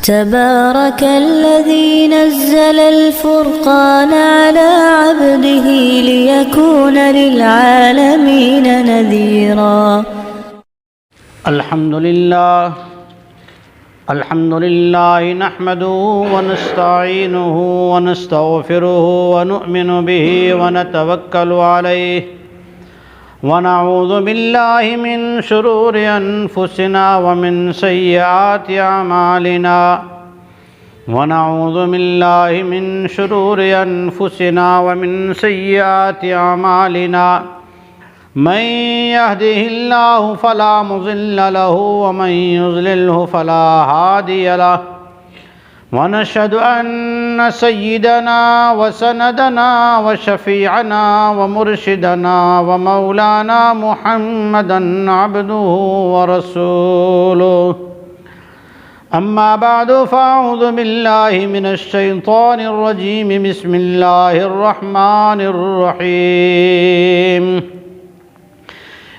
تبارك الذي نزل الفرقان على عبده ليكون للعالمين نذيرا. الحمد لله نحمده ونستعينه ونستغفره ونؤمن به ونتوكل عليه ونعوذ بالله من شرور أنفسنا ومن سيئات أعمالنا من يهده الله فلا مضل له ومن يضلله فلا هادي له ونشهد أن سيدنا وسندنا وشفيعنا ومرشدنا ومولانا محمدا عبده ورسوله. أما بعد فأعوذ بالله من الشيطان الرجيم. بسم الله الرحمن الرحيم.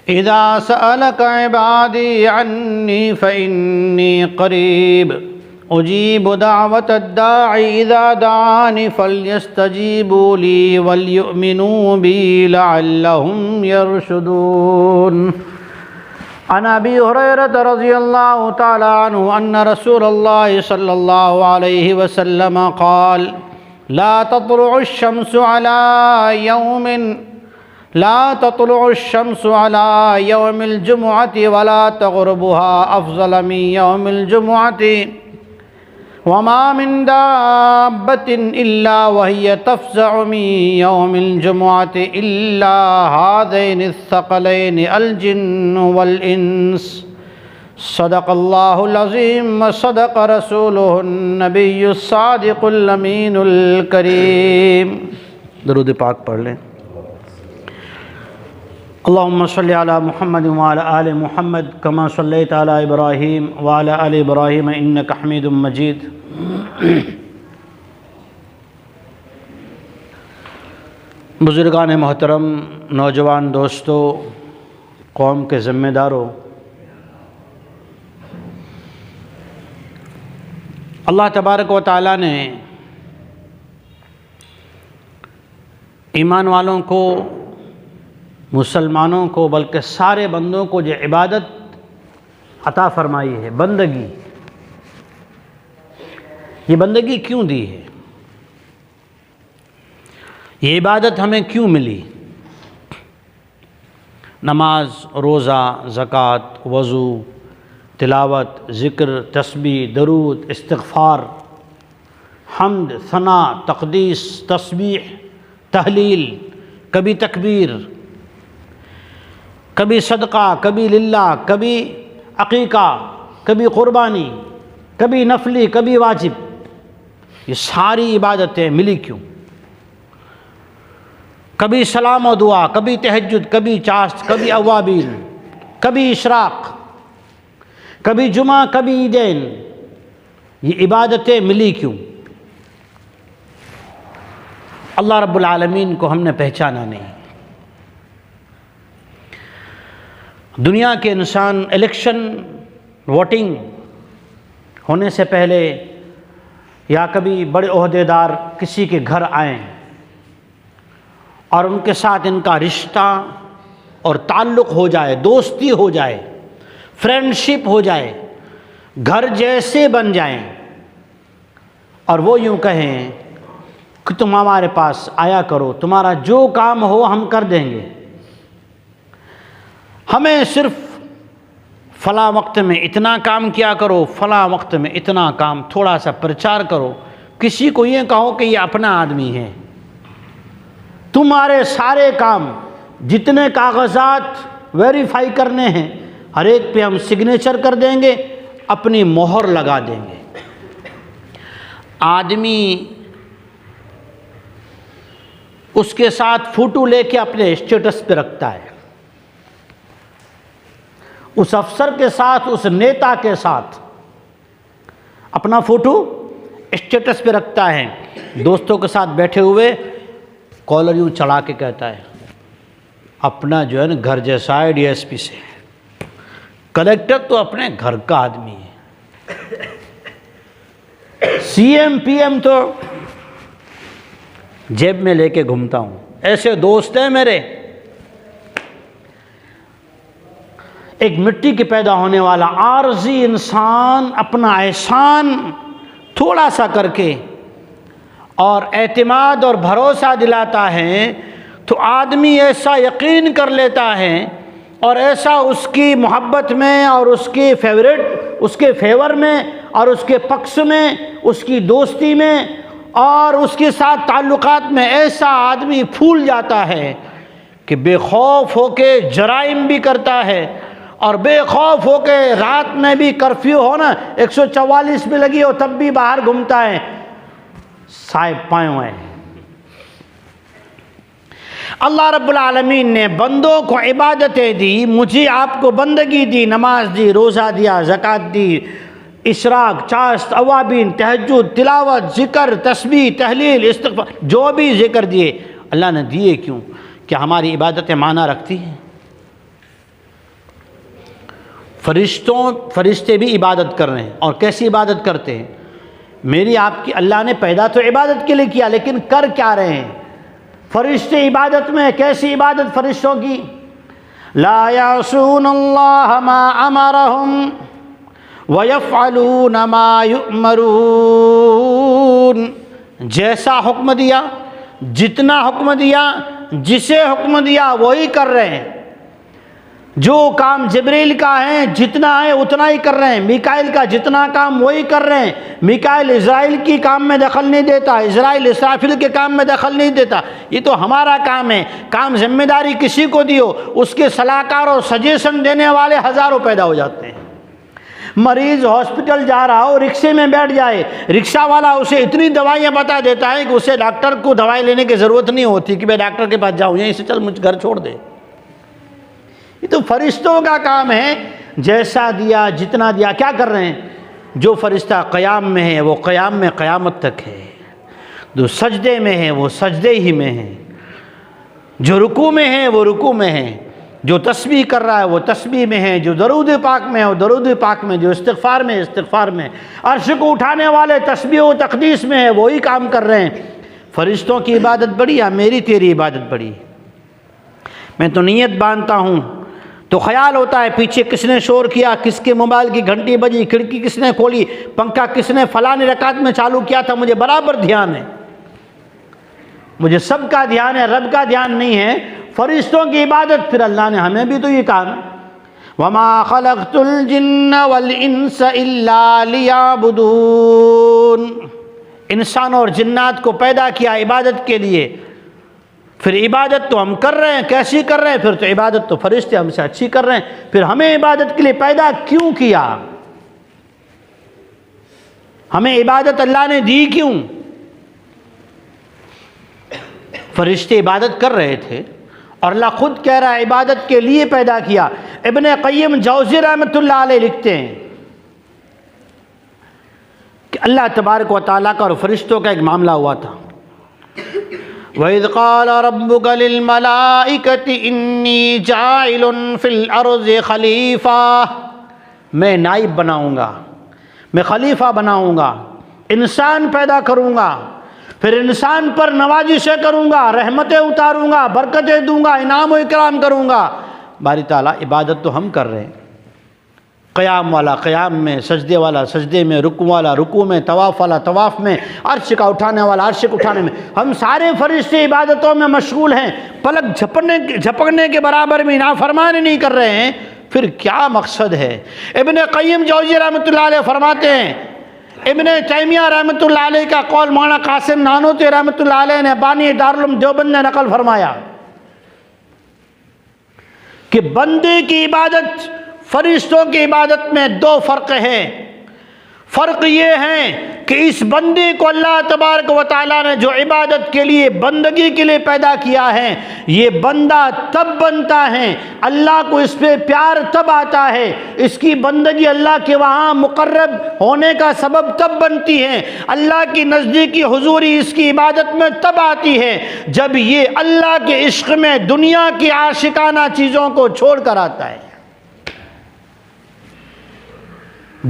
إذا سألك عبادي عني فإني قريب أجيب دعوة الداعي إذا دعاني فليستجيبوا لي وليؤمنوا بي لعلهم يرشدون. عن أبي هريرة رضي الله تعالى عنه أن رسول الله صلى الله عليه وسلم قال: لا تطلع الشمس على يوم الجمعة ولا تغربها أفضل من يوم الجمعة وما من دابة إلا وهي تفزع من يوم الجمعة إلا هذين الثقلين الجن والإنس. صدق الله العظيم وصدق رسوله النبي الصادق الأمين الكريم. درود پاک پڑھ لیں. اللهم صل على محمد وعلى آل محمد كما صليت على إبراهيم وعلى آل إبراهيم إنك حميد مجيد. بزرگان محترم، نوجوان دوستو، قوم کے ذمہ داروں، اللہ تبارک و تعالیٰ نے ایمان والوں کو، مسلمانوں کو، بلکہ سارے بندوں کو جو عبادت عطا فرمائی ہے، بندگی، یہ بندگی کیوں دی ہے؟ یہ عبادت ہمیں کیوں ملی؟ نماز، روزہ، زکوٰۃ، وضو، تلاوت، ذکر، تسبیح، درود، استغفار، حمد، ثنا، تقدیس، تسبیح، تہلیل، کبھی تکبیر، کبھی صدقہ، کبھی للہ، کبھی عقیقہ، کبھی قربانی، کبھی نفلی، کبھی واجب. یہ ساری عبادتیں ملی کیوں؟ کبھی سلام و دعا، کبھی تہجد، کبھی چاشت، کبھی اوابین، کبھی اشراق، کبھی جمعہ، کبھی عیدین. یہ عبادتیں ملی کیوں؟ اللہ رب العالمین کو ہم نے پہچانا نہیں. دنیا کے انسان الیکشن، ووٹنگ ہونے سے پہلے یا کبھی بڑے عہدیدار کسی کے گھر آئیں اور ان کے ساتھ ان کا رشتہ اور تعلق ہو جائے، دوستی ہو جائے، فرینڈشپ ہو جائے، گھر جیسے بن جائیں، اور وہ یوں کہیں کہ تم ہمارے پاس آیا کرو، تمہارا جو کام ہو ہم کر دیں گے، ہمیں صرف فلاں وقت میں اتنا کام کیا کرو، فلاں وقت میں اتنا کام، تھوڑا سا پرچار کرو. کسی کو یہ کہو کہ یہ اپنا آدمی ہے، تمہارے سارے کام، جتنے کاغذات ویریفائی کرنے ہیں، ہر ایک پہ ہم سگنیچر کر دیں گے، اپنی مہر لگا دیں گے. آدمی اس کے ساتھ فوٹو لے کے اپنے اسٹیٹس پہ رکھتا ہے، اس افسر کے ساتھ، اس نیتا کے ساتھ اپنا فوٹو اسٹیٹس پہ رکھتا ہے. دوستوں کے ساتھ بیٹھے ہوئے کالر یوں چڑھا کے کہتا ہے اپنا جو ہے نا گھر جیسا ہے ڈی ایس پی سے، کلیکٹر تو اپنے گھر کا آدمی ہے. CM PM تو جیب میں لے کے گھومتا ہوں، ایسے دوست ہیں میرے۔ ایک مٹی کے پیدا ہونے والا عارضی انسان اپنا احسان تھوڑا سا کر کے اور اعتماد اور بھروسہ دلاتا ہے تو آدمی ایسا یقین کر لیتا ہے اور ایسا اس کی محبت میں اور اس کے فیور میں اور اس کے پکش میں، اس کی دوستی میں اور اس کے ساتھ تعلقات میں ایسا آدمی پھول جاتا ہے کہ بے خوف ہو کے جرائم بھی کرتا ہے اور بے خوف ہو کے رات میں بھی کرفیو ہو نا 144 بھی لگی ہو تب بھی باہر گھومتا ہے، صاحب پائوں ہے۔ اللہ رب العالمین نے بندوں کو عبادتیں دی، مجھے آپ کو بندگی دی، نماز دی، روزہ دیا، زکوٰۃ دی، اشراق، چاشت، اوابین، تہجد، تلاوت، ذکر، تسبیح، تحلیل، استغفار، جو بھی ذکر دیے اللہ نے دیے کیوں؟ کہ ہماری عبادتیں معنی رکھتی ہیں۔ فرشتے بھی عبادت کر رہے ہیں، اور کیسی عبادت کرتے ہیں؟ میری آپ کی اللہ نے پیدا تو عبادت کے لیے کیا، لیکن کر کیا رہے ہیں؟ فرشتے عبادت میں، کیسی عبادت فرشتوں کی؟ لا یعصون اللہ ما امرہم ویفعلون ما یؤمرون، جیسا حکم دیا، جتنا حکم دیا، جسے حکم دیا وہی کر رہے ہیں۔ جو کام جبریل کا ہے جتنا ہے اتنا ہی کر رہے ہیں، میکائیل کا جتنا کام وہی کر رہے ہیں۔ میکائیل اسرائیل کی کام میں دخل نہیں دیتا، اسرائیل اسرافیل کے کام میں دخل نہیں دیتا، یہ تو ہمارا کام ہے۔ کام ذمہ داری کسی کو دیو، اس کے صلاحکار اور سجیشن دینے والے ہزاروں پیدا ہو جاتے ہیں۔ مریض ہاسپٹل جا رہا ہو، رکشے میں بیٹھ جائے، رکشہ والا اسے اتنی دوائیاں بتا دیتا ہے کہ اسے ڈاکٹر کو دوائی لینے کی ضرورت نہیں ہوتی کہ میں ڈاکٹر کے پاس جاؤں، یہیں سے چل مجھ گھر چھوڑ دے۔ یہ تو فرشتوں کا کام ہے، جیسا دیا جتنا دیا۔ کیا کر رہے ہیں؟ جو فرشتہ قیام میں ہے وہ قیام میں قیامت تک ہے، جو سجدے میں ہے وہ سجدے ہی میں ہے، جو رکوع میں ہے وہ رکوع میں ہے، جو تسبیح کر رہا ہے وہ تسبیح میں ہے، جو درود پاک میں ہے وہ درود پاک میں، جو استغفار میں استغفار میں، عرش کو اٹھانے والے تسبیح و تقدیس میں ہے وہی کام کر رہے ہیں۔ فرشتوں کی عبادت بڑی ہے، میری تیری عبادت بڑی ہے۔ میں تو نیت باندھتا ہوں تو خیال ہوتا ہے پیچھے کس نے شور کیا، کس کے موبائل کی گھنٹی بجی، کھڑکی کس نے کھولی، پنکھا کس نے فلاں رکعت میں چالو کیا تھا، مجھے برابر دھیان ہے، مجھے سب کا دھیان ہے، رب کا دھیان نہیں ہے۔ فرشتوں کی عبادت پھر اللہ نے ہمیں بھی تو یہ کہا نا، وَمَا خَلَقْتُ الْجِنَّ وَالْإِنسَ إِلَّا لِيَعْبُدُونَ، انسان اور جنات کو پیدا کیا عبادت کے لیے۔ پھر عبادت تو ہم کر رہے ہیں، کیسی کر رہے ہیں؟ پھر تو عبادت تو فرشتے ہم سے اچھی کر رہے ہیں، پھر ہمیں عبادت کے لیے پیدا کیوں کیا؟ ہمیں عبادت اللہ نے دی کیوں؟ فرشتے عبادت کر رہے تھے اور اللہ خود کہہ رہا ہے عبادت کے لیے پیدا کیا۔ ابن قیم جوزی رحمۃ اللہ علیہ لکھتے ہیں کہ اللہ تبارک و تعالیٰ کا اور فرشتوں کا ایک معاملہ ہوا تھا۔ وَإِذْ قَالَ رَبُّكَ لِلْمَلَائِكَةِ إِنِّي جَاعِلٌ فِي الْأَرْضِ خَلِيفَةً، میں نائب بناؤں گا، میں خلیفہ بناؤں گا، انسان پیدا کروں گا، پھر انسان پر نوازشیں کروں گا، رحمتیں اتاروں گا، برکتیں دوں گا، انعام و اکرام کروں گا۔ باری تعالیٰ عبادت تو ہم کر رہے ہیں، قیام والا قیام میں، سجدے والا سجدے میں، رکوع والا رکوع میں، طواف والا طواف میں، عرش کا اٹھانے والا عرش کو اٹھانے میں، ہم سارے فرشتے عبادتوں میں مشغول ہیں، پلک جھپکنے کے برابر بھی نافرمانی نہیں کر رہے ہیں، پھر کیا مقصد ہے؟ ابن قیم جوزی رحمۃ اللہ علیہ فرماتے ہیں، ابن تیمیہ رحمۃ اللہ علیہ کا قول مولانا قاسم نانوتوی رحمۃ اللہ علیہ نے بانی دارالعلوم دیوبند نے نقل فرمایا کہ بندے کی عبادت فرشتوں کی عبادت میں دو فرق ہیں۔ فرق یہ ہے کہ اس بندے کو اللہ تبارک و تعالیٰ نے جو عبادت کے لیے بندگی کے لیے پیدا کیا ہے، یہ بندہ تب بنتا ہے، اللہ کو اس پہ پیار تب آتا ہے، اس کی بندگی اللہ کے وہاں مقرب ہونے کا سبب تب بنتی ہے، اللہ کی نزدیکی حضوری اس کی عبادت میں تب آتی ہے جب یہ اللہ کے عشق میں دنیا کی عاشقانہ چیزوں کو چھوڑ کر آتا ہے۔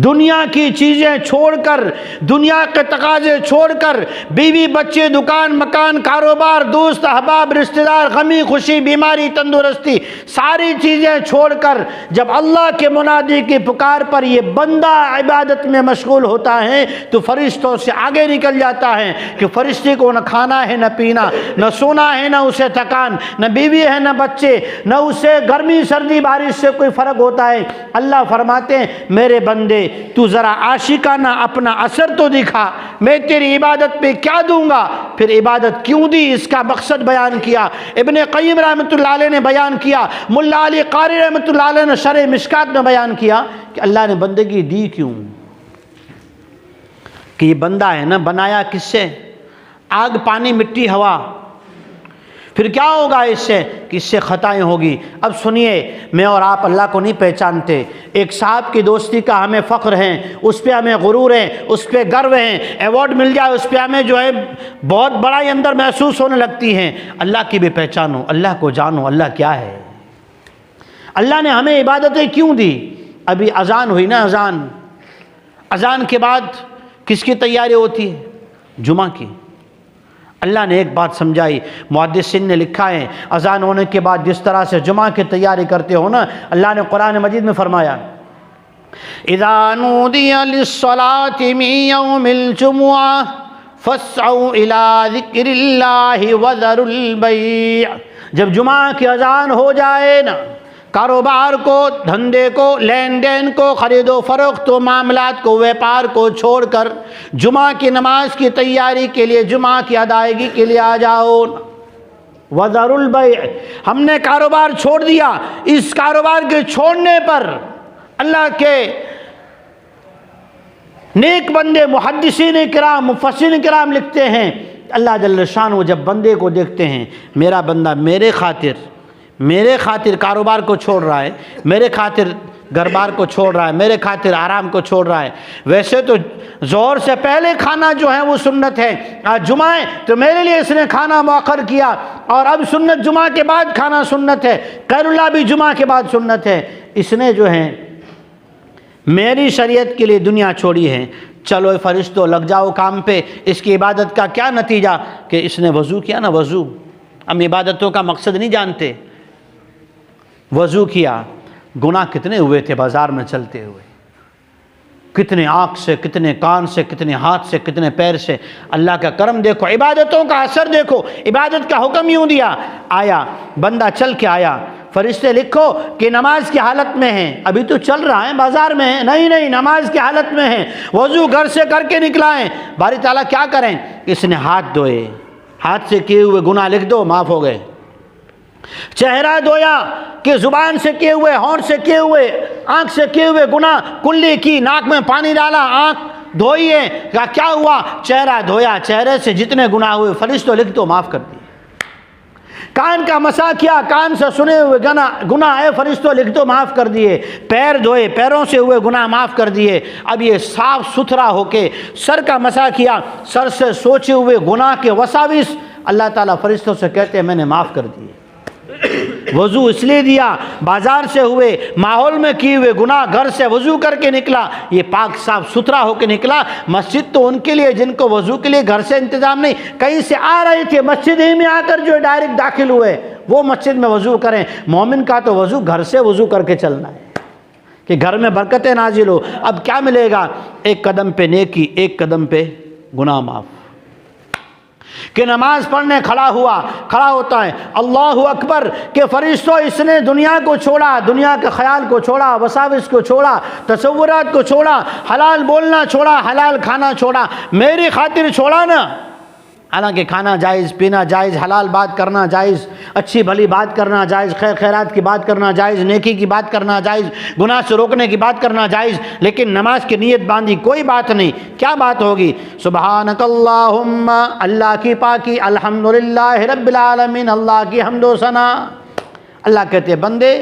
دنیا کی چیزیں چھوڑ کر، دنیا کے تقاضے چھوڑ کر، بیوی بچے، دکان مکان، کاروبار، دوست احباب، رشتہ دار، غمی خوشی، بیماری تندرستی، ساری چیزیں چھوڑ کر جب اللہ کے منادی کی پکار پر یہ بندہ عبادت میں مشغول ہوتا ہے تو فرشتوں سے آگے نکل جاتا ہے کہ فرشتے کو نہ کھانا ہے، نہ پینا، نہ سونا ہے، نہ اسے تھکان، نہ بیوی ہے، نہ بچے، نہ اسے گرمی سردی بارش سے کوئی فرق ہوتا ہے۔ اللہ فرماتے ہیں میرے بندے تو ذرا عاشقانہ اپنا اثر تو دکھا، میں تیری عبادت پہ کیا دوں گا۔ پھر عبادت کیوں دی اس کا مقصد بیان کیا۔ ابن قیم رحمۃ اللہ علیہ نے بیان کیا، ملا علی قاری رحمۃ اللہ علیہ نے شرح مشکات میں بیان کیا کہ اللہ نے بندگی دی کیوں، کہ یہ بندہ ہے نا بنایا کس سے؟ آگ پانی مٹی ہوا، پھر کیا ہوگا اس سے کہ اس سے خطائیں ہوگی۔ اب سنیے، میں اور آپ اللہ کو نہیں پہچانتے، ایک صاحب کی دوستی کا ہمیں فخر ہے، اس پہ ہمیں غرور ہے، اس پہ گرو ہے، ایوارڈ مل جائے اس پہ ہمیں جو ہے بہت بڑائی اندر محسوس ہونے لگتی ہے۔ اللہ کی بھی پہچانو، اللہ کو جانو، اللہ کیا ہے، اللہ نے ہمیں عبادتیں کیوں دی۔ ابھی اذان ہوئی نا، اذان کے بعد کس کی تیاری ہوتی ہے؟ جمعہ کی۔ اللہ نے ایک بات سمجھائی، محدثین نے لکھا ہے اذان ہونے کے بعد جس طرح سے جمعہ کی تیاری کرتے ہو نا، اللہ نے قرآن مجید میں فرمایا اذا نودی للصلاة من یوم الجمعہ فاسعوا الى ذکر اللہ وذروا البیع۔ جب جمعہ کی اذان ہو جائے نا، کاروبار کو، دھندے کو، لین دین کو، خرید و فروخت و معاملات کو، ویپار کو چھوڑ کر جمعہ کی نماز کی تیاری کے لیے، جمعہ کی ادائیگی کے لیے آ جاؤ۔ وذروا البیع، ہم نے کاروبار چھوڑ دیا۔ اس کاروبار کے چھوڑنے پر اللہ کے نیک بندے محدثین کرام، مفسرین کرام لکھتے ہیں اللہ جل شانہ جب بندے کو دیکھتے ہیں، میرا بندہ میرے خاطر کاروبار کو چھوڑ رہا ہے، میرے خاطر گھر بار کو چھوڑ رہا ہے، میرے خاطر آرام کو چھوڑ رہا ہے۔ ویسے تو ظہر سے پہلے کھانا جو ہے وہ سنت ہے، آج جمعہ ہے تو میرے لیے اس نے کھانا مؤخر کیا، اور اب سنت جمعہ کے بعد کھانا سنت ہے، خیر اللہ بھی جمعہ کے بعد سنت ہے۔ اس نے جو ہے میری شریعت کے لیے دنیا چھوڑی ہے۔ چلو فرشتوں لگ جاؤ کام پہ۔ اس کی عبادت کا کیا نتیجہ کہ اس نے وضو کیا نا، وضو۔ ہم عبادتوں کا مقصد نہیں جانتے۔ وضو کیا، گناہ کتنے ہوئے تھے بازار میں چلتے ہوئے، کتنے آنکھ سے، کتنے کان سے، کتنے ہاتھ سے، کتنے پیر سے۔ اللہ کا کرم دیکھو، عبادتوں کا اثر دیکھو۔ عبادت کا حکم یوں دیا، آیا بندہ چل کے آیا، فرشتے لکھو کہ نماز کی حالت میں ہیں، ابھی تو چل رہا ہے بازار میں ہے، نہیں نماز کی حالت میں ہے، وضو گھر سے کر کے نکلا ہے۔ باری تعالیٰ کیا کریں؟ اس نے ہاتھ دھوئے، ہاتھ سے کیے ہوئے گناہ لکھ دو، معاف ہو گئے۔ چہرہ دھویا کہ زبان سے کیے ہوئے، ہونٹ سے کیے ہوئے، آنکھ سے کیے ہوئے گناہ، کلی کی، ناک میں پانی ڈالا، آنکھ دھوئی ہے، کیا ہوا؟ چہرہ دھویا، چہرے سے جتنے گناہ ہوئے فرشتوں لکھ دو، معاف کر دیے۔ کان کا مسح کیا، کان سے سنے ہوئے گناہ ہے، فرشتوں لکھ دو، معاف کر دیے۔ پیر دھوئے، پیروں سے ہوئے گناہ معاف کر دیے۔ اب یہ صاف ستھرا ہو کے سر کا مسح کیا، سر سے سوچے ہوئے گناہ کے وساوس اللہ تعالیٰ فرشتوں سے کہتے ہیں میں نے معاف کر دیے۔ وضو اس لیے دیا، بازار سے ہوئے، ماحول میں کیے ہوئے گناہ، گھر سے وضو کر کے نکلا، یہ پاک صاف ستھرا ہو کے نکلا۔ مسجد تو ان کے لیے جن کو وضو کے لیے گھر سے انتظام نہیں، کہیں سے آ رہے تھے مسجد ہی میں آ کر جو ڈائریکٹ داخل ہوئے وہ مسجد میں وضو کریں۔ مومن کا تو وضو گھر سے وضو کر کے چلنا ہے کہ گھر میں برکتیں نازل ہو۔ اب کیا ملے گا؟ ایک قدم پہ نیکی، ایک قدم پہ گناہ معاف۔ کہ نماز پڑھنے کھڑا ہوتا ہے، اللہ اکبر، کہ فرشتوں اس نے دنیا کو چھوڑا، دنیا کے خیال کو چھوڑا، وساوس کو چھوڑا، تصورات کو چھوڑا، حلال بولنا چھوڑا، حلال کھانا چھوڑا، میری خاطر چھوڑا نا۔ حالانکہ کھانا جائز، پینا جائز، حلال بات کرنا جائز، اچھی بھلی بات کرنا جائز، خیر خیرات کی بات کرنا جائز، نیکی کی بات کرنا جائز، گناہ سے روکنے کی بات کرنا جائز، لیکن نماز کی نیت باندھی کوئی بات نہیں۔ کیا بات ہوگی؟ سبحانک اللہم، اللہ کی پاکی، الحمدللہ رب العالمین، اللہ کی حمد و ثنا۔ اللہ کہتے ہیں بندے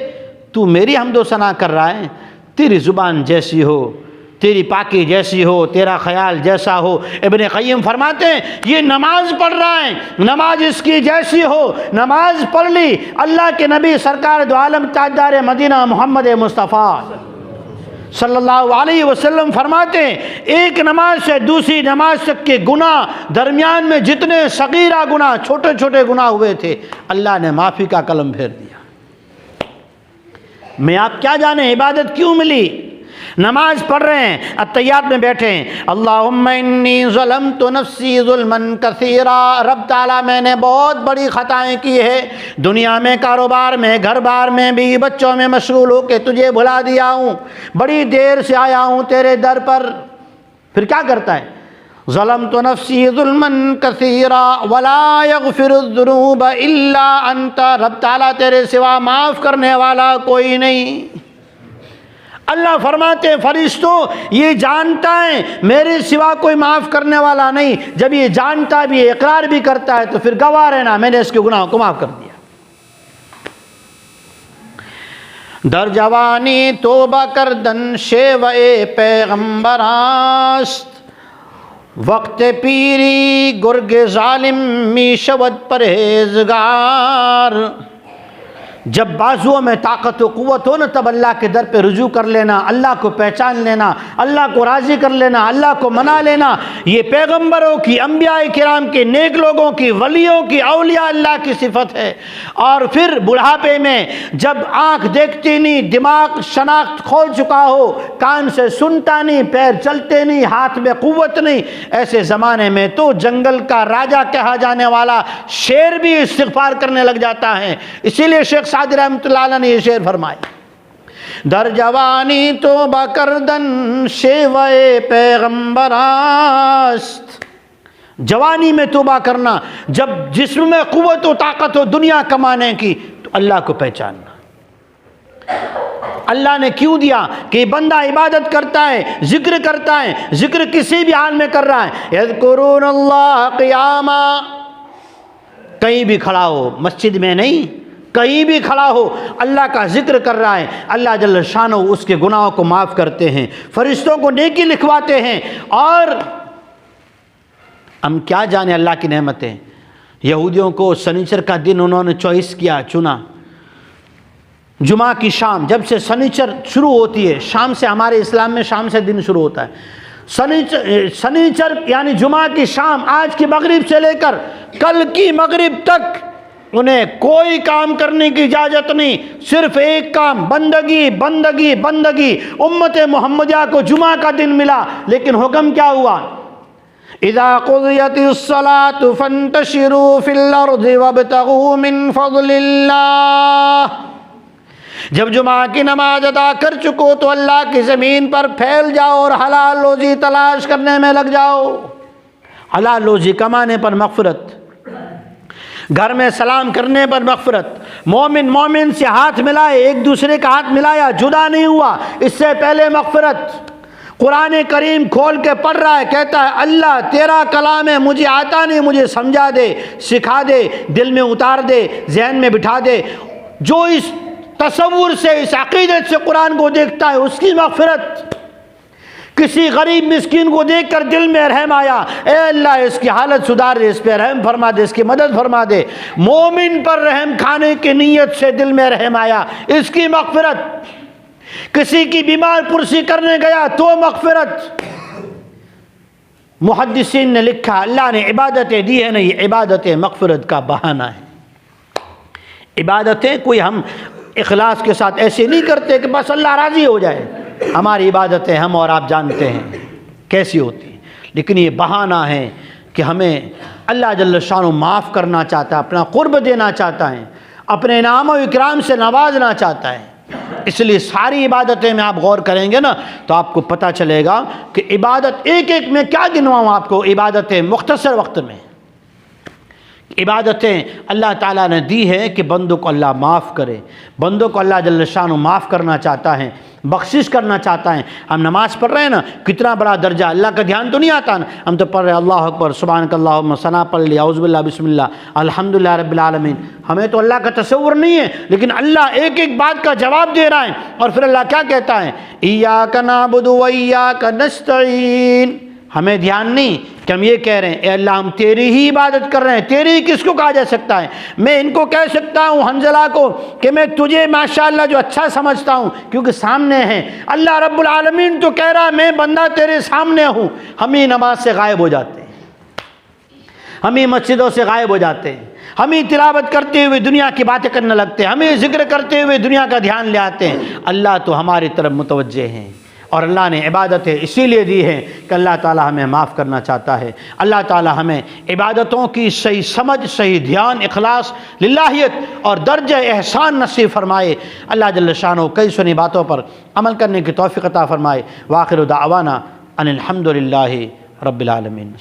تو میری حمد و ثنا کر رہا ہے، تیری زبان جیسی ہو، تیری پاکی جیسی ہو، تیرا خیال جیسا ہو۔ ابن قیم فرماتے ہیں یہ نماز پڑھ رہا ہے، نماز اس کی جیسی ہو، نماز پڑھ لی، اللہ کے نبی سرکار دو عالم تاجدار مدینہ محمد مصطفیٰ صلی اللہ علیہ وسلم فرماتے ہیں ایک نماز سے دوسری نماز تک کے گناہ درمیان میں جتنے صغیرہ گناہ چھوٹے چھوٹے گناہ ہوئے تھے اللہ نے معافی کا قلم پھیر دیا۔ میں آپ کیا جانیں عبادت کیوں ملی؟ نماز پڑھ رہے ہیں، التحیات میں بیٹھے ہیں، اللہم انی ظلمت نفسی ظلما کثیرا، رب تعالیٰ میں نے بہت بڑی خطائیں کی ہے، دنیا میں، کاروبار میں، گھر بار میں، بیوی بچوں میں مشغول ہو کے تجھے بھلا دیا ہوں، بڑی دیر سے آیا ہوں تیرے در پر۔ پھر کیا کرتا ہے؟ ظلمت نفسی ظلما کثیرا ولا یغفر الذنوب الا انت، رب تعالیٰ تیرے سوا معاف کرنے والا کوئی نہیں۔ اللہ فرماتے ہیں فرشتوں یہ جانتا ہے میرے سوا کوئی معاف کرنے والا نہیں، جب یہ جانتا بھی ہے اقرار بھی کرتا ہے تو پھر گواہ رہنا میں نے اس کے گناہوں کو معاف کر دیا۔ در جوانی توبہ کردن شیوہ پیغمبراست، وقت پیری گرگ ظالم می شود پرہیزگار۔ جب بازوؤں میں طاقت و قوت ہو نا تب اللہ کے در پہ رجوع کر لینا، اللہ کو پہچان لینا، اللہ کو راضی کر لینا، اللہ کو منا لینا، یہ پیغمبروں کی، انبیاء کرام کے، نیک لوگوں کی، ولیوں کی، اولیاء اللہ کی صفت ہے۔ اور پھر بڑھاپے میں جب آنکھ دیکھتی نہیں، دماغ شناخت کھو چکا ہو، کان سے سنتا نہیں، پیر چلتے نہیں، ہاتھ میں قوت نہیں، ایسے زمانے میں تو جنگل کا راجہ کہا جانے والا شیر بھی استغفار کرنے لگ جاتا ہے۔ اسی لیے شیخ سعدی رحمۃ اللہ علیہ نے یہ شعر فرمایا، در جوانی توبہ کردن شیوہ پیغمبراست، جوانی میں توبہ کرنا، جب جسم میں قوت و طاقت ہو دنیا کمانے کی تو اللہ کو پہچاننا۔ اللہ نے کیوں دیا کہ یہ بندہ عبادت کرتا ہے، ذکر کرتا ہے، ذکر کسی بھی حال میں کر رہا ہے، یذکرون اللہ قیاما، کہیں بھی کھڑا ہو، مسجد میں نہیں، کہیں بھی کھڑا ہو اللہ کا ذکر کر رہا ہے، اللہ جل شانہ اس کے گناہوں کو معاف کرتے ہیں، فرشتوں کو نیکی لکھواتے ہیں۔ اور ہم کیا جانے اللہ کی نعمتیں، یہودیوں کو سنیچر کا دن انہوں نے چوائس کیا، چنا، جمعہ کی شام، جب سے سنیچر شروع ہوتی ہے، شام سے، ہمارے اسلام میں شام سے دن شروع ہوتا ہے، سنیچر یعنی جمعہ کی شام، آج کی مغرب سے لے کر کل کی مغرب تک انہیں کوئی کام کرنے کی اجازت نہیں، صرف ایک کام، بندگی بندگی بندگی۔ امت محمدیہ کو جمعہ کا دن ملا، لیکن حکم کیا ہوا؟ اذا قضیت الصلاة فانتشروا فی الارض وابتغوا من فضل اللہ، جب جمعہ کی نماز ادا کر چکو تو اللہ کی زمین پر پھیل جاؤ اور حلال روزی تلاش کرنے میں لگ جاؤ۔ حلال روزی کمانے پر مغفرت، گھر میں سلام کرنے پر مغفرت، مومن مومن سے ہاتھ ملائے، ایک دوسرے کا ہاتھ ملایا، جدا نہیں ہوا، اس سے پہلے مغفرت۔ قرآن کریم کھول کے پڑھ رہا ہے، کہتا ہے اللہ تیرا کلام ہے، مجھے آتا نہیں، مجھے سمجھا دے، سکھا دے، دل میں اتار دے، ذہن میں بٹھا دے۔ جو اس تصور سے، اس عقیدت سے قرآن کو دیکھتا ہے اس کی مغفرت۔ کسی غریب مسکین کو دیکھ کر دل میں رحم آیا، اے اللہ اس کی حالت سدھار دے، اس پہ رحم فرما دے، اس کی مدد فرما دے۔ مومن پر رحم کھانے کی نیت سے دل میں رحم آیا، اس کی مغفرت۔ کسی کی بیمار پرسی کرنے گیا تو مغفرت۔ محدثین نے لکھا اللہ نے عبادتیں دی ہیں نا، یہ عبادتیں مغفرت کا بہانہ ہے۔ عبادتیں کوئی ہم اخلاص کے ساتھ ایسے نہیں کرتے کہ بس اللہ راضی ہو جائے۔ ہماری عبادتیں ہم اور آپ جانتے ہیں کیسی ہوتی ہیں، لیکن یہ بہانہ ہے کہ ہمیں اللہ جل شانہ معاف کرنا چاہتا ہے، اپنا قرب دینا چاہتا ہے، اپنے انعام و اکرام سے نوازنا چاہتا ہے۔ اس لیے ساری عبادتیں میں آپ غور کریں گے نا تو آپ کو پتہ چلے گا کہ عبادت ایک ایک میں کیا گنواؤں آپ کو، عبادتیں مختصر وقت میں، عبادتیں اللہ تعالیٰ نے دی ہے کہ بندوں کو اللہ معاف کرے، بندوں کو اللہ جل شانہ معاف کرنا چاہتا ہے، بخشش کرنا چاہتا ہے۔ ہم نماز پڑھ رہے ہیں نا، کتنا بڑا درجہ، اللہ کا دھیان تو نہیں آتا نا، ہم تو پڑھ رہے ہیں اللہ اکبر، سبحانک اللہم، ثنا پڑھ لیا، اعوذ باللہ، بسم اللہ، الحمدللہ رب العالمین، ہمیں تو اللہ کا تصور نہیں ہے، لیکن اللہ ایک ایک بات کا جواب دے رہا ہے۔ اور پھر اللہ کیا کہتا ہے؟ ایاک نعبد و ایاک نستعین، ہمیں دھیان نہیں کہ ہم یہ کہہ رہے ہیں اے اللہ ہم تیری ہی عبادت کر رہے ہیں، تیری کس کو کہا جا سکتا ہے؟ میں ان کو کہہ سکتا ہوں حنظلہ کو کہ میں تجھے ماشاءاللہ جو اچھا سمجھتا ہوں کیونکہ سامنے ہیں۔ اللہ رب العالمین تو کہہ رہا میں بندہ تیرے سامنے ہوں۔ ہم ہی نماز سے غائب ہو جاتے ہیں، ہم ہی مسجدوں سے غائب ہو جاتے ہیں، ہم ہی تلاوت کرتے ہوئے دنیا کی باتیں کرنے لگتے ہیں، ہم ہی ذکر کرتے ہوئے دنیا کا دھیان لے آتے ہیں۔ اللہ تو ہماری طرف متوجہ ہیں، اور اللہ نے عبادتیں اسی لیے دی ہیں کہ اللہ تعالی ہمیں معاف کرنا چاہتا ہے۔ اللہ تعالی ہمیں عبادتوں کی صحیح سمجھ، صحیح دھیان، اخلاص، للہیت اور درجہ احسان نصیب فرمائے۔ اللہ جل شانہ کئی سنی باتوں پر عمل کرنے کی توفیق عطا فرمائے۔ وآخر دعوانا ان الحمد للہ رب العالمین۔